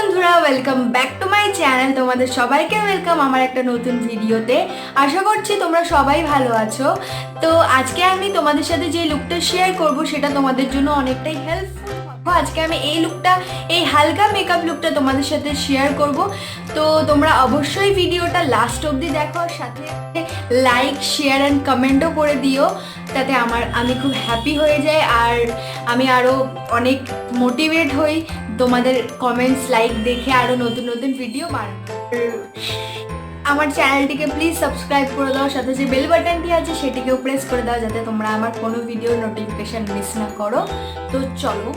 বন্ধুরা, welcome back to my channel. তোমাদের সবাইকে ওয়েলকাম আমার একটা নতুন ভিডিওতে। আশা করছি তোমরা সবাই ভালো আছো। তো আজকে আমি তোমাদের সাথে যে লুকটা শেয়ার করব সেটা তোমাদের জন্য অনেকটাই হেল্পফুল। আজকে আমি এই লুকটা, এই হালকা মেকআপ লুকটা তোমাদের সাথে শেয়ার করব। তো তোমরা অবশ্যই ভিডিওটা লাস্ট অবধি দেখো, আর সাথে লাইক, শেয়ার অ্যান্ড কমেন্টও করে দিও, তাতে আমি খুব হ্যাপি হয়ে যাই আর আমি আরও অনেক মোটিভেট হই তোমাদের কমেন্টস লাইক দেখে আরও নতুন নতুন ভিডিও বানাবো। আমার চ্যানেলটিকে প্লিজ সাবস্ক্রাইব করে দাও, সাথে যে বেল বাটনটি আছে সেটিকেও প্রেস করে দাও, যাতে তোমরা আমার কোনো ভিডিওর নোটিফিকেশন মিস না করো। তো চলো।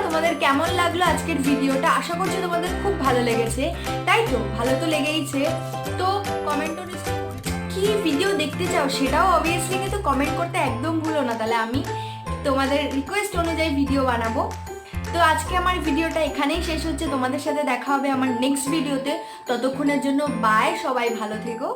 তোমাদের কেমন লাগলো আজকের ভিডিওটা? আশা করছি তোমাদের খুব ভালো লেগেছে, তাই তো? ভালো তো লেগেইছে। তো কমেন্ট কি ভিডিও দেখতে চাও সেটাও অবভিয়াসলি কিন্তু কমেন্ট করতে একদম ভুলো না, তাহলে আমি তোমাদের রিকোয়েস্ট অনুযায়ী ভিডিও বানাবো। তো আজকে আমার ভিডিওটা এখানেই শেষ হচ্ছে, তোমাদের সাথে দেখা হবে আমার নেক্সট ভিডিওতে। ততক্ষণের জন্য বাই, সবাই ভালো থেকো।